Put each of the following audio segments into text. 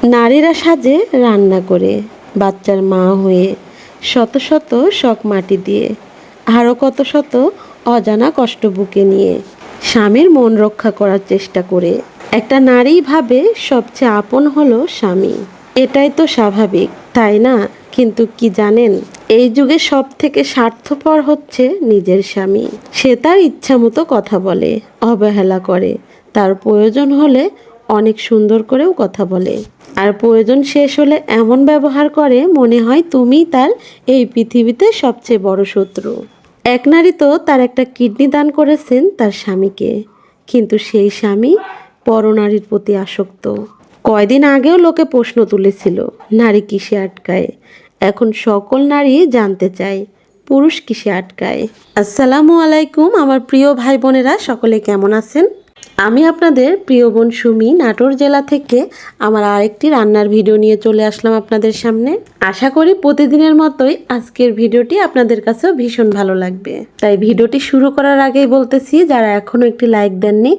নারীরা সাজে রান্না করে, বাচ্চার মা হয়ে, শত শত শখ মাটি দিয়ে, আরও কত শত অজানা কষ্ট বুকে নিয়ে, স্বামীর মন রক্ষা করার চেষ্টা করে। একটা নারী ভাবে সবচেয়ে আপন হলো স্বামী। এটাই তো স্বাভাবিক, তাই না? কিন্তু কি জানেন, এই যুগে সব থেকে স্বার্থপর হচ্ছে নিজের স্বামী। সে তার ইচ্ছা মতো কথা বলে, অবহেলা করে, তার প্রয়োজন হলে অনেক সুন্দর করেও কথা বলে, আর প্রয়োজন শেষ হলে এমন ব্যবহার করে মনে হয় তুমিই তার এই পৃথিবীতে সবচেয়ে বড় শত্রু। এক নারী তো তার একটা কিডনি দান করেছেন তার স্বামীকে, কিন্তু সেই স্বামী পরনারীর প্রতি আসক্ত। কয়দিন আগেও লোকে প্রশ্ন তুলেছিল, নারী কিসে আটকায়? এখন সকল নারী জানতে চায়, পুরুষ কিসে আটকায়। আসসালামু আলাইকুম আমার প্রিয় ভাই বোনেরা, সকলে কেমন আছেন? আমি আপনাদের প্রিয় বোন সুমি নাটোর জেলা থেকে আমার আরেকটি রান্নার ভিডিও নিয়ে চলে আসলাম আপনাদের সামনে। আশা করি প্রতিদিনের মতোই আজকের ভিডিওটি আপনাদের কাছেও ভীষণ ভালো লাগবে। তাই ভিডিওটি শুরু করার আগেই বলতেছি, যারা এখনো একটি লাইক দেননি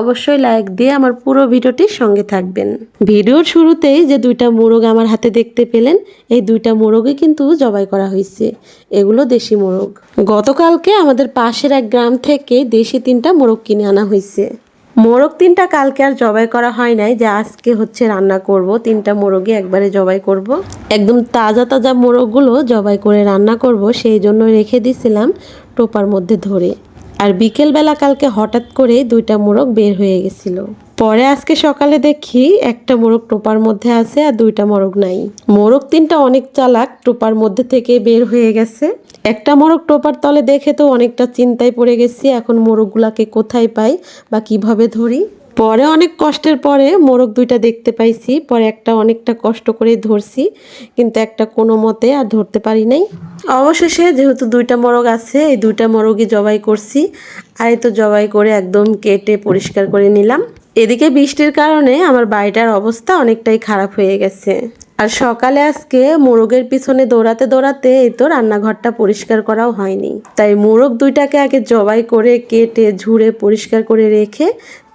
অবশ্যই লাইক দিয়ে আমার পুরো ভিডিওটির সঙ্গে থাকবেন। ভিডিওর শুরুতেই যে দুইটা মোরগ আমার হাতে দেখতে পেলেন, এই দুইটা মোরগই কিন্তু জবাই করা হয়েছে। এগুলো দেশি মোরগ। গতকালকে আমাদের পাশের এক গ্রাম থেকে দেশি 3টা মোরগ কিনে আনা হয়েছে। মোরগ 3টা কালকে আর জবাই করা হয় নাই, যে আজকে হচ্ছে রান্না করব। 3টা মোরগই একবারে জবাই করব, একদম তাজা তাজা মোরগগুলো জবাই করে রান্না করব, সেই জন্য রেখে দিয়েছিলাম টোপার মধ্যে ধরে। আর বিকেলবেলা কালকে হঠাৎ করে 2টা মোরগ বের হয়ে গেছিল। পরে আজকে সকালে দেখি একটা মোরগ টোপার মধ্যে আছে আর 2টা মোরগ নাই। মোরগ 3টা অনেক চালাক, টোপার মধ্যে থেকে বের হয়ে গেছে। একটা মোরগ টোপার তলে দেখে তো অনেকটা চিন্তায় পড়ে গেছি, এখন মোরগগুলাকে কোথায় পাই বা কিভাবে ধরি। পরে অনেক কষ্টের পরে মোরগ 2টা দেখতে পাইছি। পরে একটা অনেকটা কষ্ট করে ধরছি, কিন্তু একটা কোনো মতে আর ধরতে পারি নাই। অবশেষে যেহেতু 2টা মোরগ আছে, এই 2টা মোরগই জবাই করছি। আর এই তো জবাই করে একদম কেটে পরিষ্কার করে নিলাম। এদিকে বৃষ্টির কারণে আমার বাড়িটার অবস্থা অনেকটাই খারাপ হয়ে গেছে। আর সকালে আজকে মোরগের পিছনে দৌড়াতে দৌড়াতে এই তো রান্নাঘরটা পরিষ্কার করাও হয়নি। তাই মোরগ 2টাকে আগে জবাই করে কেটে ঝুড়ে পরিষ্কার করে রেখে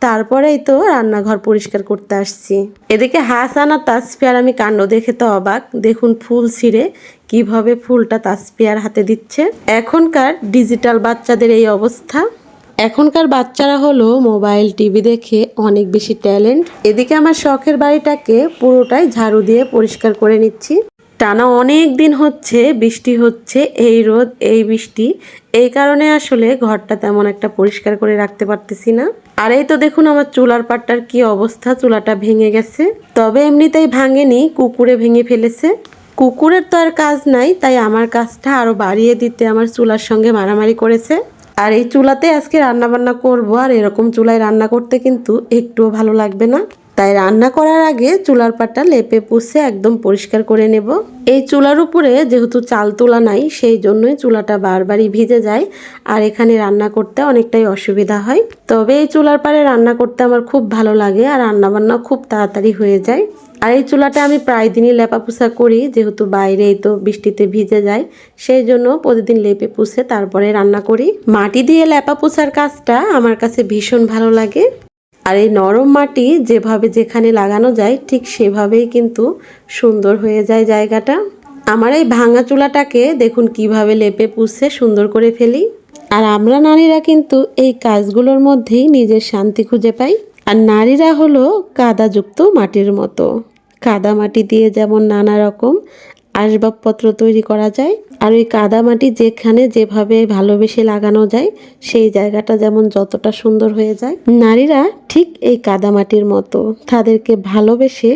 তারপরেই তো রান্নাঘর পরিষ্কার করতে আসছি। এদিকে হাসান আর তাসফিয়ার আমি কাণ্ড দেখে তো অবাক। দেখুন ফুল ছিঁড়ে কিভাবে ফুলটা তাসফিয়ার হাতে দিচ্ছে। এখনকার ডিজিটাল বাচ্চাদের এই অবস্থা। এখনকার বাচ্চারা হলো মোবাইল টিভি দেখে অনেক বেশি ট্যালেন্ট। এদিকে আমার শখের বাড়িটাকে পুরোটাই ঝাড়ু দিয়ে পরিষ্কার করে নিচ্ছি। টানা অনেক দিন হচ্ছে বৃষ্টি হচ্ছে, এই রোদ এই বৃষ্টি, এই কারণে আসলে ঘরটা তেমন একটা পরিষ্কার করে রাখতে পারতেছি না। আর এই তো দেখুন আমার চুলার পাটটার কি অবস্থা, চুলাটা ভেঙে গেছে। তবে এমনিতেই ভাঙেনি, কুকুরে ভেঙে ফেলেছে। কুকুরের তো আর কাজ নাই, তাই আমার কাজটা আরো বাড়িয়ে দিতে আমার চুলার সঙ্গে মারামারি করেছে। আর এই চুলাতে আজকে রান্না বান্না করবো, আর এরকম চুলায় রান্না করতে কিন্তু একটুও ভালো লাগবে না। তাই রান্না করার আগে চুলার পাটটা লেপে পুছে একদম পরিষ্কার করে নেব। এই চুলার উপরে যেহেতু চাল তোলা নাই, সেই জন্যই চুলাটা বারবারই ভিজে যায়, আর এখানে রান্না করতে অনেকটাই অসুবিধা হয়। তবে এই চুলার পাড়ে রান্না করতে আমার খুব ভালো লাগে, আর রান্না বান্না খুব তাড়াতাড়ি হয়ে যায়। আর এই চুলাটা আমি প্রায় দিনই লেপা পুছা করি, যেহেতু বাইরে এই তো বৃষ্টিতে ভিজে যায়, সেই জন্য প্রতিদিন লেপে পুছে তারপরে রান্না করি। মাটি দিয়ে লেপা পুছার কাজটা আমার কাছে ভীষণ ভালো লাগে। আর এই নরম মাটি যেভাবে যেখানে লাগানো যায় ঠিক সেভাবেই কিন্তু সুন্দর হয়ে যায় জায়গাটা। আমার এই ভাঙা চুলাটাকে দেখুন কিভাবে লেপে পুছে সুন্দর করে ফেলি। আর আমরা নারীরা কিন্তু এই কাজগুলোর মধ্যেই নিজের শান্তি খুঁজে পাই। আর নারীরা হলো কাদাযুক্ত মাটির মতো। কাদা মাটি দিয়ে যেমন নানা রকম আসবাবপত্র তৈরি করা যায়, আর ওই কাদা মাটি যেখানে যেভাবে ভালোবেসে লাগানো যায় সেই জায়গাটা যেমন যতটা সুন্দর হয়ে যায়, নারীরা ঠিক এই কাদা মাটির মতো। তাদেরকে ভালোবেসে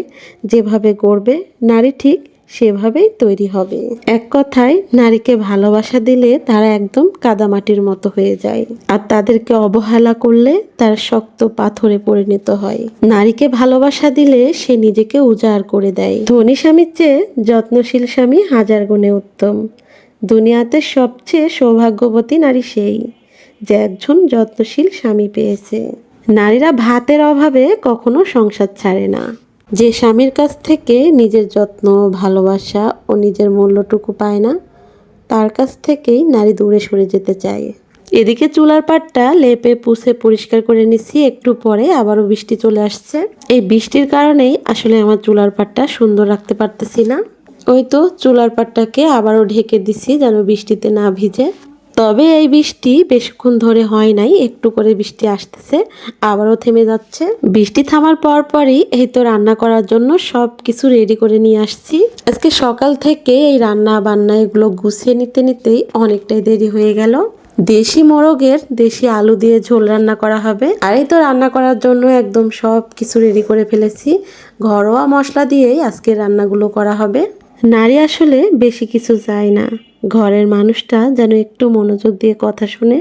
যেভাবে গড়বে, নারী ঠিক সেভাবেই তৈরি হবে। এক কথায় নারীকে ভালোবাসা দিলে তারা একদম কাদামাটির মতো হয়ে যায়, আর তাদেরকে অবহেলা করলে তারা শক্ত পাথরে পরিণত হয়। নারীকে ভালোবাসা দিলে সে নিজেকে উজাড় করে দেয়। ধনী স্বামীর চেয়ে যত্নশীল স্বামী হাজার গুণে উত্তম। দুনিয়াতে সবচেয়ে সৌভাগ্যবতী নারী সেই, যে একজন যত্নশীল স্বামী পেয়েছে। নারীরা ভাতের অভাবে কখনো সংসার ছাড়ে না। যে স্বামীর কাছ থেকে নিজের যত্ন, ভালোবাসা ও নিজের মূল্যটুকু পায় না, তার কাছ থেকেই নারী দূরে সরে যেতে চায়। এদিকে চুলার পাটটা লেপে পুছে পরিষ্কার করে নিচ্ছি। একটু পরে আবারও বৃষ্টি চলে আসছে। এই বৃষ্টির কারণেই আসলে আমার চুলার পাটটা সুন্দর রাখতে পারতেছি না। ওই তো চুলার পাটটাকে আবারও ঢেকে দিছি যেন বৃষ্টিতে না ভিজে। তবে এই বৃষ্টি বেশিক্ষণ ধরে হয় নাই, একটু করে বৃষ্টি আসতেছে, আবারও থেমে যাচ্ছে। বৃষ্টি থামার পরই এই তো রান্না করার জন্য সব কিছু রেডি করে নিয়ে আসছি। আজকে সকাল থেকে এই রান্না বান্না এগুলো গুছিয়ে নিতে নিতেই অনেকটাই দেরি হয়ে গেল। দেশি মোরগের দেশি আলু দিয়ে ঝোল রান্না করা হবে। আর এই তো রান্না করার জন্য একদম সব কিছু রেডি করে ফেলেছি। ঘরোয়া মশলা দিয়েই আজকে রান্নাগুলো করা হবে। নারী আসলে বেশি কিছু চায় না, ঘরের মানুষটা যেন একটু মনোযোগ দিয়ে কথা শুনে,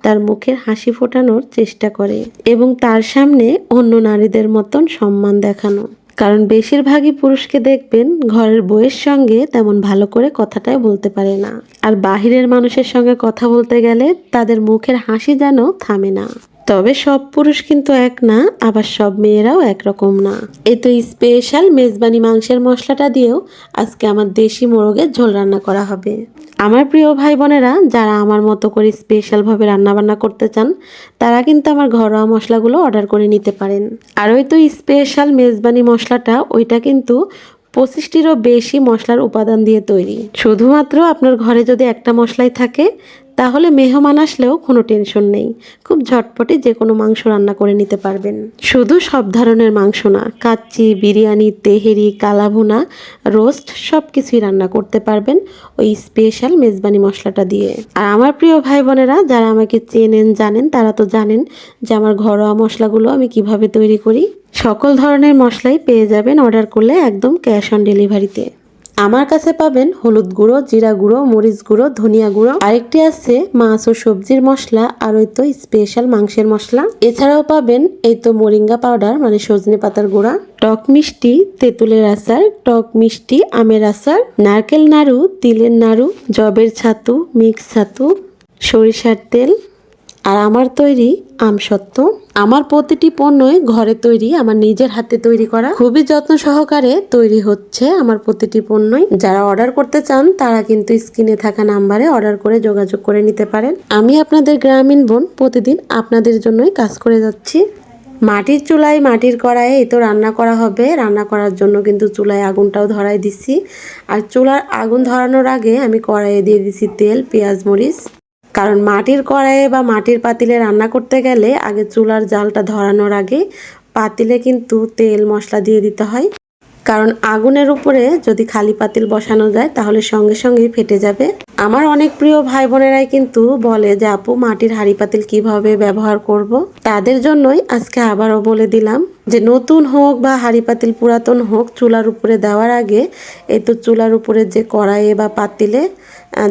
তার মুখের হাসি ফোটানোর চেষ্টা করে এবং তার সামনে অন্য নারীদের মতন সম্মান দেখানো। কারণ বেশিরভাগই পুরুষকে দেখবেন ঘরের বউয়ের সঙ্গে তেমন ভালো করে কথাটাই বলতে পারে না, আর বাহিরের মানুষের সঙ্গে কথা বলতে গেলে তাদের মুখের হাসি যেন থামে না। তবে সব পুরুষ কিন্তু এক না, আবার সব মেয়েরাও একরকম না। এই তো স্পেশাল মেজবানি মাংসের মশলাটা দিয়েও আজকে আমার দেশি মোরগের ঝোল রান্না করা হবে। আমার প্রিয় ভাই বোনেরা যারা আমার মতো করে স্পেশালভাবে রান্নাবান্না করতে চান, তারা কিন্তু আমার ঘরোয়া মশলাগুলো অর্ডার করে নিতে পারেন। আর ওই তো স্পেশাল মেজবানি মশলাটা, ওইটা কিন্তু 25টিরও বেশি মশলার উপাদান দিয়ে তৈরি। শুধুমাত্র আপনার ঘরে যদি একটা মশলাই থাকে, তাহলে মেহমান আসলেও কোনো টেনশন নেই, খুব ঝটপটে যে কোনো মাংস রান্না করে নিতে পারবেন। শুধু সব ধরনের মাংস না, কাচ্চি, বিরিয়ানি, তেহেরি, কালাভুনা, রোস্ট সব কিছুই রান্না করতে পারবেন ওই স্পেশাল মেজবানি মশলাটা দিয়ে। আর আমার প্রিয় ভাই বোনেরা যারা আমাকে চেনেন জানেন, তারা তো জানেন যে আমার ঘরোয়া মশলাগুলো আমি কিভাবে তৈরি করি। সকল ধরনের মশলাই পেয়ে যাবেন অর্ডার করলে একদম ক্যাশ অন ডেলিভারিতে। আমার কাছে পাবেন হলুদ গুঁড়ো, জিরা গুঁড়ো, মরিচ গুঁড়ো, ধনিয়া গুঁড়ো, আরেকটি আছে মাছ ও সবজির মশলা, আর ওই তো স্পেশাল মাংসের মশলা। এছাড়াও পাবেন এই তো মোরিঙ্গা পাউডার মানে সজনে পাতার গুঁড়া, টক মিষ্টি তেঁতুলের আচার, টক মিষ্টি আমের আচার, নারকেল নাড়ু, তিলের নাড়ু, জবের ছাতু, মিক্স ছাতু, সরিষার তেল, আর আমার তৈরি আমসত্ত্ব। আমার প্রতিটি পণ্যই ঘরে তৈরি, আমার নিজের হাতে তৈরি করা, খুবই যত্ন সহকারে তৈরি হচ্ছে আমার প্রতিটি পণ্যই। যারা অর্ডার করতে চান তারা কিন্তু স্ক্রিনে থাকা নাম্বারে অর্ডার করে যোগাযোগ করে নিতে পারেন। আমি আপনাদের গ্রামীণ বোন প্রতিদিন আপনাদের জন্যই কাজ করে যাচ্ছি। মাটির চুলায় মাটির কড়াইয়ে এই তো রান্না করা হবে। রান্না করার জন্য কিন্তু চুলায় আগুনটাও ধরাই দিচ্ছি। আর চুলার আগুন ধরানোর আগে আমি কড়াইয়ে দিয়ে দিচ্ছি তেল, পেঁয়াজ, মরিচ। কারণ মাটির কড়াইয়ে বা মাটির পাতিলে রান্না করতে গেলে আগে চুলার জালটা ধরানোর আগে পাতিলে কিন্তু তেল মশলা দিয়ে দিতে হয়। কারণ আগুনের উপরে যদি খালি পাতিল বসানো যায় তাহলে সঙ্গে সঙ্গেই ফেটে যাবে। আমার অনেক প্রিয় ভাই বোনেরাই কিন্তু বলে যে আপু মাটির হাঁড়ি পাতিল কিভাবে ব্যবহার করব। তাদের জন্যই আজকে আবারও বলে দিলাম যে নতুন হোক বা হাঁড়ি পাতিল পুরাতন হোক, চুলার উপরে দেওয়ার আগে এই তো চুলার উপরে যে কড়াইয়ে বা পাতিলে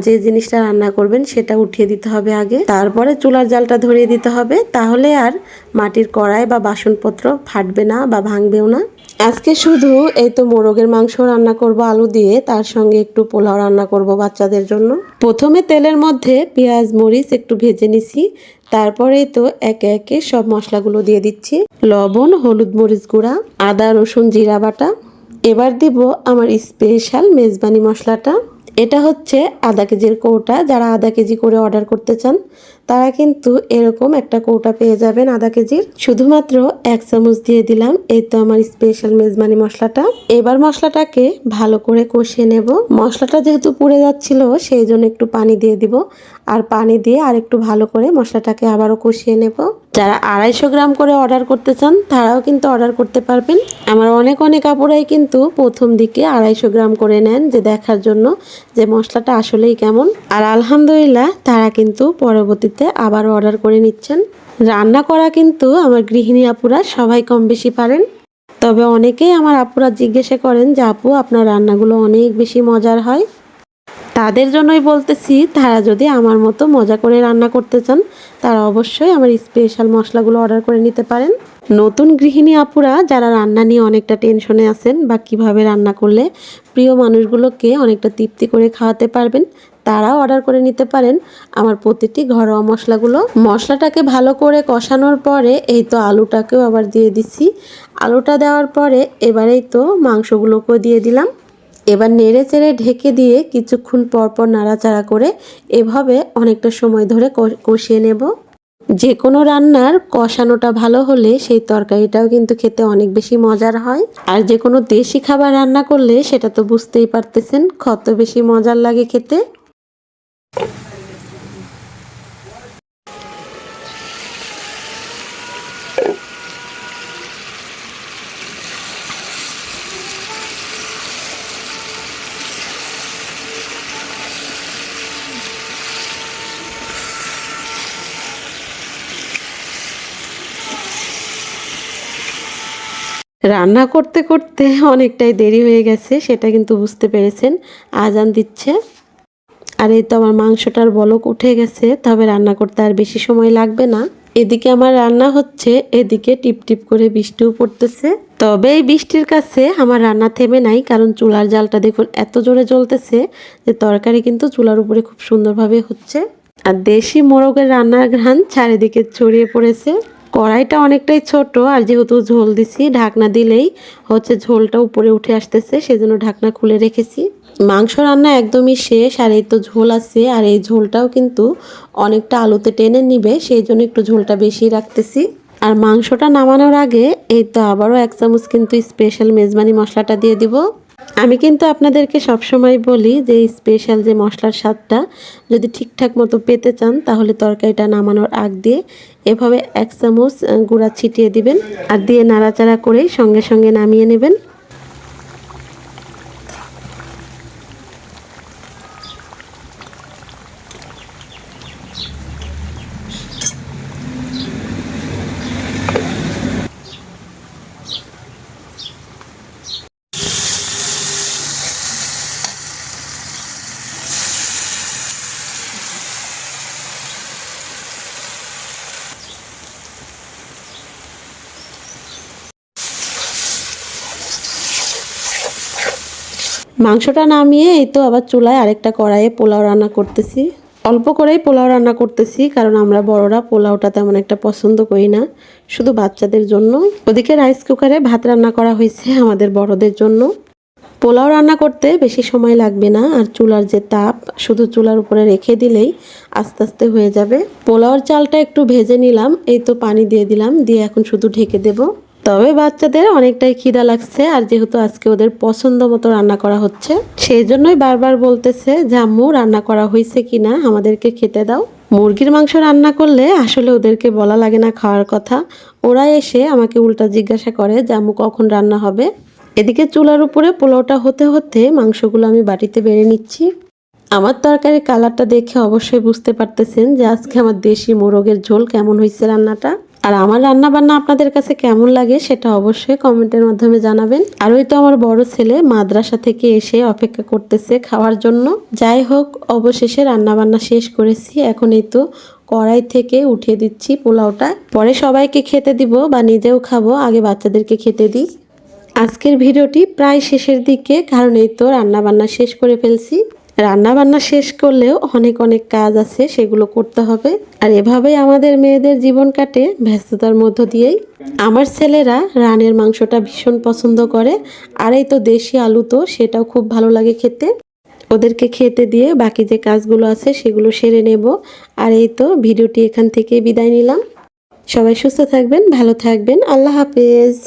যে জিনিসটা রান্না করবেন সেটা উঠিয়ে দিতে হবে আগে, তারপরে চুলার জালটা ধরিয়ে দিতে হবে। তাহলে আর মাটির কড়াই বা বাসনপত্র ফাটবে না বা ভাঙবেও না। আজকে শুধু এই তো মোরগের মাংস রান্না করব আলু দিয়ে, তার সঙ্গে একটু পোলাও রান্না করব বাচ্চাদের জন্য। প্রথমে তেলের মধ্যে পেঁয়াজ মরিচ একটু ভেজে নিছি, তারপরেই তো একে একে সব মশলাগুলো দিয়ে দিচ্ছি। লবণ, হলুদ, মরিচ গুঁড়া, আদা রসুন জিরা বাটা। এবার দিব আমার স্পেশাল মেজবানি মশলাটা। এটা হচ্ছে আধা কেজির কৌটা। যারা আধা কেজি করে অর্ডার করতে চান তারা কিন্তু এরকম একটা কৌটা পেয়ে যাবেন আধা কেজির। শুধুমাত্র 1 চামচ দিয়ে দিলাম এই তো আমার স্পেশাল মেজবানি মশলাটা। এবার মশলাটাকে ভালো করে কষিয়ে নেব। মশলাটা যেহেতু পুড়ে যাচ্ছিল সেই জন্য একটু পানি দিয়ে দিব, আর পানি দিয়ে আর একটু ভালো করে মশলাটাকে আবারও কষিয়ে নেব। যারা 250 গ্রাম করে অর্ডার করতে চান তারাও কিন্তু অর্ডার করতে পারবেন। আমার অনেক আপুরাই কিন্তু প্রথম দিকে 250 গ্রাম করে নেন যে দেখার জন্য যে মশলাটা আসলেই কেমন, আর আলহামদুলিল্লাহ তারা কিন্তু পরবর্তীতে আবার অর্ডার করে নিচ্ছেন। রান্না করা কিন্তু আমার গৃহিণী আপুরা সবাই কম বেশি পারেন। তবে অনেকেই আমার আপুরা জিজ্ঞাসা করেন যে আপু আপনার রান্নাগুলো অনেক বেশি মজার হয়। তাদের জন্যই বলতেছি, তারা যদি আমার মতো মজা করে রান্না করতে চান তারা অবশ্যই আমার স্পেশাল মশলাগুলো অর্ডার করে নিতে পারেন। নতুন গৃহিণী আপুরা যারা রান্না নিয়ে অনেকটা টেনশনে আছেন বা কিভাবে রান্না করলে প্রিয় মানুষগুলোকে অনেকটা তৃপ্তি করে খাওয়াতে পারবেন, তারাও অর্ডার করে নিতে পারেন আমার প্রতিটি ঘরোয়া মশলাগুলো। মশলাটাকে ভালো করে কষানোর পরে এই তো আলুটাকেও আবার দিয়ে দিচ্ছি। আলুটা দেওয়ার পরে এবারেই তো মাংসগুলোকেও দিয়ে দিলাম। এবার নেড়ে চেড়ে ঢেকে দিয়ে কিছুক্ষণ পর পর নাড়াচাড়া করে এভাবে অনেকটা সময় ধরে কষিয়ে নেব। যে কোনো রান্নার কষানোটা ভালো হলে সেই তরকারিটাও কিন্তু খেতে অনেক বেশি মজার হয়। আর যে কোনো দেশি খাবার রান্না করলে সেটা তো বুঝতেই পারতেছেন কত বেশি মজার লাগে খেতে। রান্না করতে করতে অনেকটাই দেরি হয়ে গেছে, সেটা কিন্তু বুঝতে পেরেছেন। আজান দিচ্ছে আর এই তো আমার মাংসটার বলক উঠে গেছে, তবে রান্না করতে আর বেশি সময় লাগবে না। এদিকে আমার রান্না হচ্ছে, এদিকে টিপ টিপ করে বৃষ্টিও পড়তেছে। তবে এই বৃষ্টির কাছে আমার রান্না থেমে নাই, কারণ চুলার জালটা দেখুন এত জোরে জ্বলতেছে যে তরকারি কিন্তু চুলার উপরে খুব সুন্দরভাবে হচ্ছে। আর দেশি মোরগের রান্নার ঘ্রাণ চারিদিকে ছড়িয়ে পড়েছে। কড়াইটা অনেকটাই ছোট, আর যেহেতু ঝোল দিছি ঢাকনা দিলেই হচ্ছে ঝোলটা উপরে উঠে আসতেছে, সেজন্য ঢাকনা খুলে রেখেছি। মাংস রান্না একদমই শেষ, আর এই তো ঝোল আছে, আর এই ঝোলটাও কিন্তু অনেকটা আলুতে টেনে নিবে, সেই জন্য একটু ঝোলটা বেশি রাখতেছি। আর মাংসটা নামানোর আগে এই তো আবারও 1 চামচ কিন্তু স্পেশাল মেজবানি মশলাটা দিয়ে দিব। আমি কিন্তু আপনাদেরকে সবসময় বলি যে স্পেশাল যে মশলার স্বাদটা যদি ঠিকঠাক মতো পেতে চান, তাহলে তরকারিটা নামানোর আগ দিয়ে এভাবে 1 চামচ গুঁড়া ছিটিয়ে দিবেন, আর দিয়ে নাড়াচাড়া করেই সঙ্গে সঙ্গে নামিয়ে নেবেন। মাংসটা নামিয়ে এই তো আবার চুলায় আরেকটা কড়াইয়ে পোলাও রান্না করতেছি। অল্প করেই পোলাও রান্না করতেছি, কারণ আমরা বড়রা পোলাওটা তেমন একটা পছন্দ করি না, শুধু বাচ্চাদের জন্য। ওদিকে রাইস কুকারে ভাত রান্না করা হয়েছে আমাদের বড়দের জন্য। পোলাও রান্না করতে বেশি সময় লাগবে না, আর চুলার যে তাপ শুধু চুলার উপরে রেখে দিলেই আস্তে আস্তে হয়ে যাবে। পোলাওর চালটা একটু ভেজে নিলাম, এই তো পানি দিয়ে দিলাম, দিয়ে এখন শুধু ঢেকে দেব। তবে বাচ্চাদের অনেকটাই খিদা লাগছে, আর যেহেতু আজকে ওদের পছন্দ মতো রান্না করা হচ্ছে, সেই জন্যই বারবার বলতেছে যে আম্মু রান্না করা হয়েছে কিনা, আমাদেরকে খেতে দাও। মুরগির মাংস রান্না করলে আসলে ওদেরকে বলা লাগে না খাওয়ার কথা, ওরা এসে আমাকে উল্টা জিজ্ঞাসা করে যে আম্মু কখন রান্না হবে। এদিকে চুলার উপরে পোলাওটা হতে হতে মাংসগুলো আমি বাটিতে বেড়ে নিচ্ছি। আমার তরকারির কালারটা দেখে অবশ্যই বুঝতে পারতেছেন যে আজকে আমার দেশি মোরগের ঝোল কেমন হয়েছে রান্নাটা। আর আমার রান্না বান্না আপনাদের কাছে কেমন লাগে সেটা অবশ্যই কমেন্টের মাধ্যমে জানাবেন। আর ওই তো আমার বড় ছেলে মাদ্রাসা থেকে এসে অপেক্ষা করতেছে খাওয়ার জন্য। যাই হোক, অবশেষে রান্না বান্না শেষ করেছি, এখন এই তো কড়াই থেকে উঠিয়ে দিচ্ছি পোলাওটা। পরে সবাইকে খেতে দিব বা নিজেও খাবো, আগে বাচ্চাদেরকে খেতে দিই। আজকের ভিডিওটি প্রায় শেষের দিকে, কারণ এই তো রান্না বান্না শেষ করে ফেলছি। রান্না বান্না শেষ করলেও অনেক অনেক কাজ আছে, সেগুলো করতে হবে। আর এভাবেই আমাদের মেয়েদের জীবন কাটে, ব্যস্ততার মধ্য দিয়েই। আমার ছেলেরা রানের মাংসটা ভীষণ পছন্দ করে, আর এই তো দেশি আলু তো সেটাও খুব ভালো লাগে খেতে। ওদেরকে খেতে দিয়ে বাকি যে কাজগুলো আছে সেগুলো সেরে নেব। আর এই তো ভিডিওটি এখান থেকে বিদায় নিলাম। সবাই সুস্থ থাকবেন, ভালো থাকবেন, আল্লাহ হাফেজ।